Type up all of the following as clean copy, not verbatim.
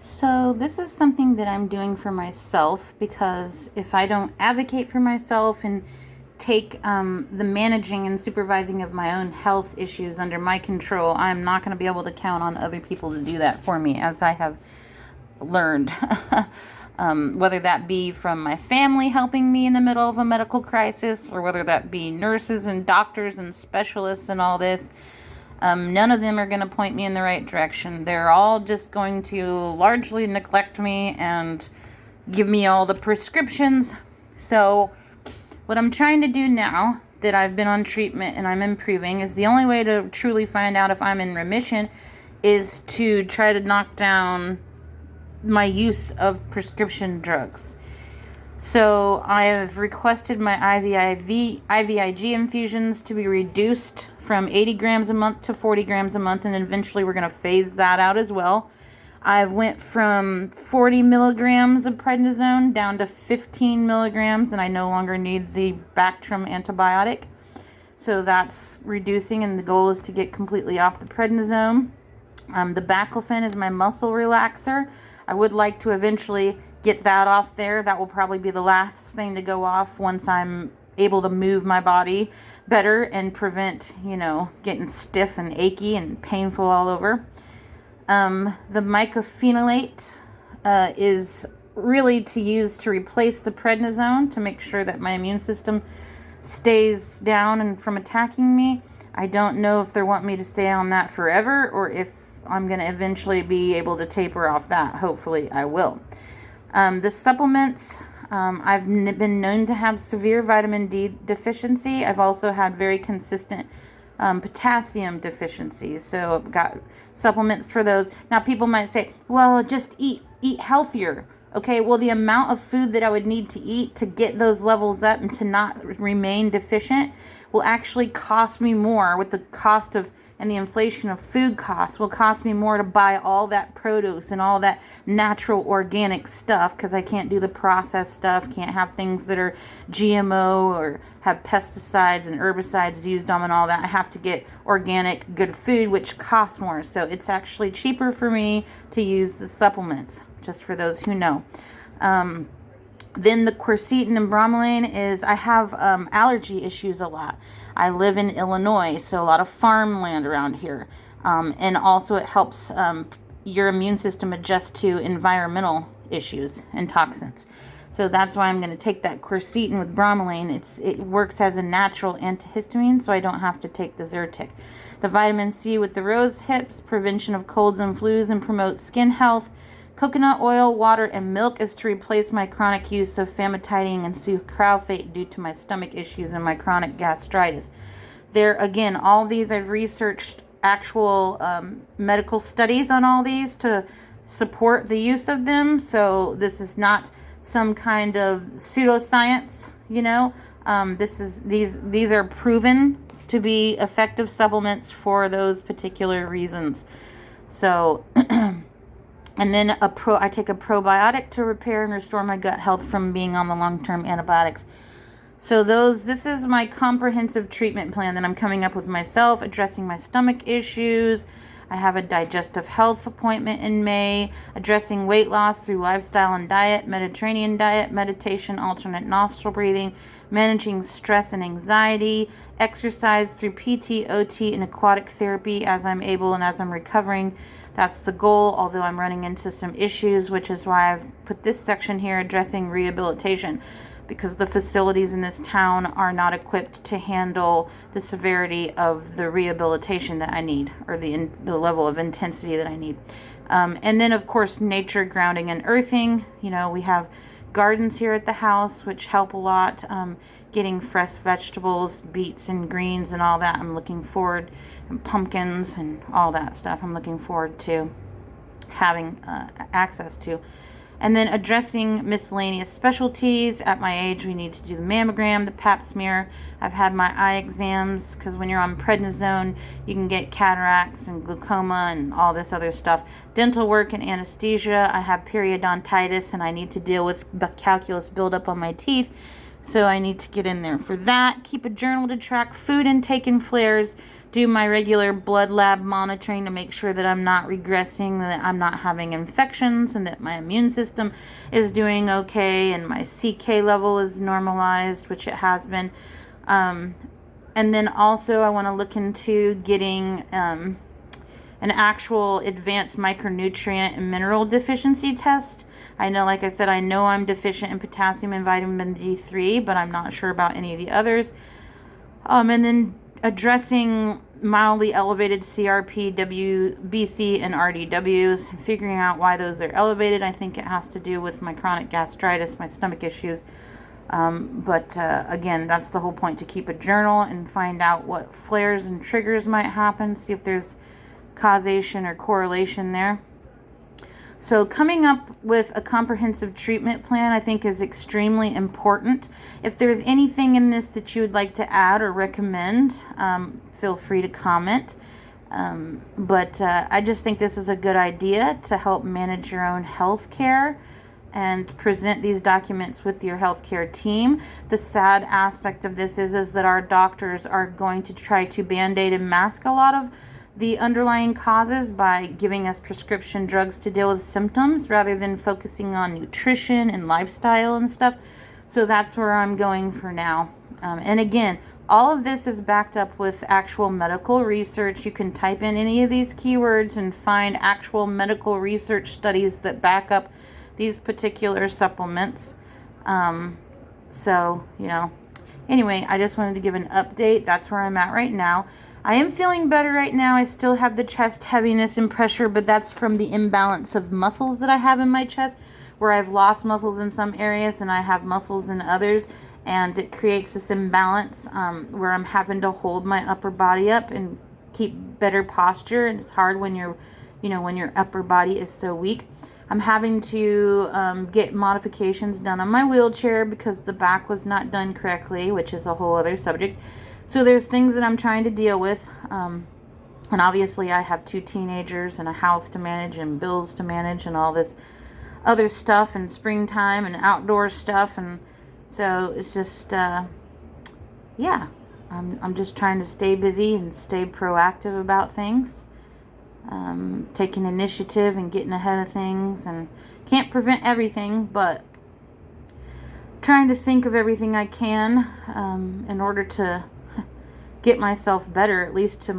So, this is something that I'm doing for myself because if I don't advocate for myself and take the managing and supervising of my own health issues under my control, I'm not going to be able to count on other people to do that for me, as I have learned. Whether that be from my family helping me in the middle of a medical crisis, or whether that be nurses and doctors and specialists and all this. None of them are going to point me in the right direction. They're all just going to largely neglect me and give me all the prescriptions. So, what I'm trying to do now that I've been on treatment and I'm improving is the only way to truly find out if I'm in remission is to try to knock down my use of prescription drugs. So I have requested my IVIG infusions to be reduced from 80 grams a month to 40 grams a month, and eventually we're going to phase that out as well. I went from 40 milligrams of prednisone down to 15 milligrams, and I no longer need the Bactrim antibiotic. So that's reducing, and the goal is to get completely off the prednisone. The baclofen is my muscle relaxer. I would like to eventually get that off there. That will probably be the last thing to go off once I'm able to move my body better and prevent, getting stiff and achy and painful all over. The mycophenolate is really to use to replace the prednisone to make sure that my immune system stays down and from attacking me. I don't know if they want me to stay on that forever or if I'm going to eventually be able to taper off that. Hopefully I will. The supplements, I've been known to have severe vitamin D deficiency. I've also had very consistent potassium deficiency. So I've got supplements for those. Now people might say, well, just eat healthier. Okay, well, the amount of food that I would need to eat to get those levels up and to not remain deficient will actually cost me more with the cost of and the inflation of food costs will cost me more to buy all that produce and all that natural organic stuff because I can't do the processed stuff, can't have things that are GMO or have pesticides and herbicides used on and all that. I have to get organic, good food, which costs more. So it's actually cheaper for me to use the supplements, just for those who know. Then the quercetin and bromelain is, I have allergy issues a lot. I live in Illinois, so a lot of farmland around here. And also it helps your immune system adjust to environmental issues and toxins. So that's why I'm going to take that quercetin with bromelain. It works as a natural antihistamine, so I don't have to take the Zyrtec. The vitamin C with the rose hips, prevention of colds and flus, and promotes skin health. Coconut oil, water, and milk is to replace my chronic use of famotidine and sucralfate due to my stomach issues and my chronic gastritis. There, again, all these I've researched actual medical studies on all these to support the use of them. So this is not some kind of pseudoscience, These are proven to be effective supplements for those particular reasons. So. And then I take a probiotic to repair and restore my gut health from being on the long-term antibiotics. So this is my comprehensive treatment plan that I'm coming up with myself, addressing my stomach issues. I have a digestive health appointment in May, addressing weight loss through lifestyle and diet, Mediterranean diet, meditation, alternate nostril breathing, managing stress and anxiety, exercise through PT, OT, and aquatic therapy as I'm able and as I'm recovering. That's the goal, although I'm running into some issues, which is why I've put this section here addressing rehabilitation, because the facilities in this town are not equipped to handle the severity of the rehabilitation that I need, or the level of intensity that I need. And then, of course, nature, grounding, and earthing. We have gardens here at the house, which help a lot. Getting fresh vegetables, beets and greens and all that. I'm looking forward, and pumpkins and all that stuff. I'm looking forward to having access to. And then addressing miscellaneous specialties. At my age, we need to do the mammogram, the pap smear. I've had my eye exams because when you're on prednisone, you can get cataracts and glaucoma and all this other stuff. Dental work and anesthesia. I have periodontitis and I need to deal with calculus buildup on my teeth. So I need to get in there for that. Keep a journal to track food intake and flares. Do my regular blood lab monitoring to make sure that I'm not regressing, that I'm not having infections, and that my immune system is doing okay, and my CK level is normalized, which it has been. And then also I want to look into getting an actual advanced micronutrient and mineral deficiency test. I know, like I said, I know I'm deficient in potassium and vitamin D3, but I'm not sure about any of the others. And then addressing mildly elevated CRP, WBC, and RDWs, figuring out why those are elevated. I think it has to do with my chronic gastritis, my stomach issues. But again, that's the whole point, to keep a journal and find out what flares and triggers might happen, see if there's causation or correlation there. So coming up with a comprehensive treatment plan, I think, is extremely important. If there's anything in this that you would like to add or recommend, feel free to comment. But I just think this is a good idea to help manage your own health care and present these documents with your healthcare team. The sad aspect of this is that our doctors are going to try to band-aid and mask a lot of the underlying causes by giving us prescription drugs to deal with symptoms rather than focusing on nutrition and lifestyle and stuff. So that's where I'm going for now. And again, all of this is backed up with actual medical research. You can type in any of these keywords and find actual medical research studies that back up these particular supplements. So, anyway, I just wanted to give an update. That's where I'm at right now. I am feeling better right now. I still have the chest heaviness and pressure, but that's from the imbalance of muscles that I have in my chest, where I've lost muscles in some areas and I have muscles in others, and it creates this imbalance where I'm having to hold my upper body up and keep better posture, and it's hard when your upper body is so weak. I'm having to get modifications done on my wheelchair because the back was not done correctly, which is a whole other subject. So there's things that I'm trying to deal with. And obviously I have 2 teenagers and a house to manage and bills to manage and all this other stuff, and springtime and outdoor stuff. And so it's just, yeah, I'm just trying to stay busy and stay proactive about things. Taking initiative and getting ahead of things, and can't prevent everything, but trying to think of everything I can in order to get myself better, at least to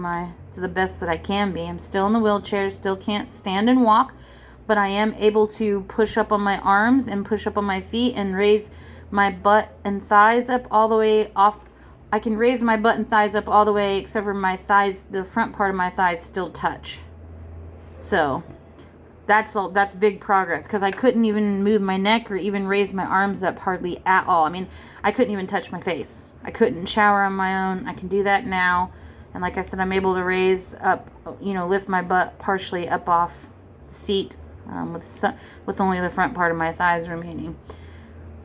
the best that I can be. I'm still in the wheelchair, still can't stand and walk, but I am able to push up on my arms and push up on my feet and raise my butt and thighs up all the way off. I can raise my butt and thighs up all the way, except for my thighs, the front part of my thighs still touch. So that's big progress, because I couldn't even move my neck or even raise my arms up hardly at all. I mean, I couldn't even touch my face. I couldn't shower on my own. I can do that now. And like I said, I'm able to raise up, lift my butt partially up off the seat with only the front part of my thighs remaining.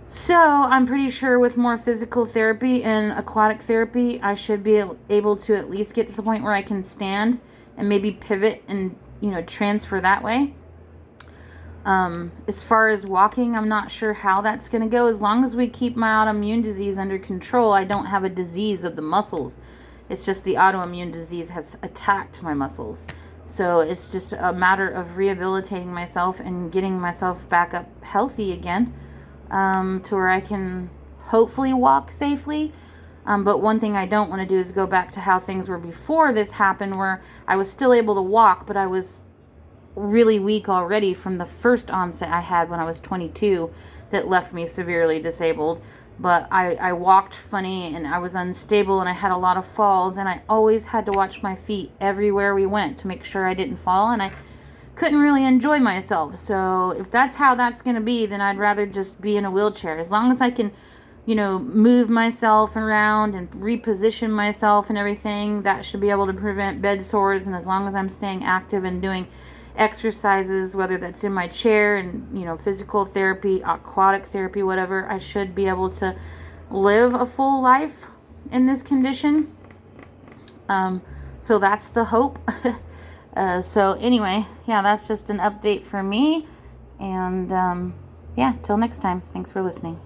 So I'm pretty sure with more physical therapy and aquatic therapy, I should be able to at least get to the point where I can stand and maybe pivot and transfer that way. As far as walking, I'm not sure how that's going to go. As long as we keep my autoimmune disease under control, I don't have a disease of the muscles. It's just the autoimmune disease has attacked my muscles. So it's just a matter of rehabilitating myself and getting myself back up healthy again, to where I can hopefully walk safely. But one thing I don't want to do is go back to how things were before this happened, where I was still able to walk, but I was really weak already from the first onset I had when I was 22 that left me severely disabled. But I walked funny, and I was unstable, and I had a lot of falls, and I always had to watch my feet everywhere we went to make sure I didn't fall, and I couldn't really enjoy myself. So if that's how that's going to be, then I'd rather just be in a wheelchair. As long as I can move myself around and reposition myself and everything, that should be able to prevent bed sores. And as long as I'm staying active and doing exercises, whether that's in my chair and physical therapy, aquatic therapy, whatever, I should be able to live a full life in this condition. So that's the hope. So anyway, yeah, that's just an update for me. And yeah, till next time. Thanks for listening.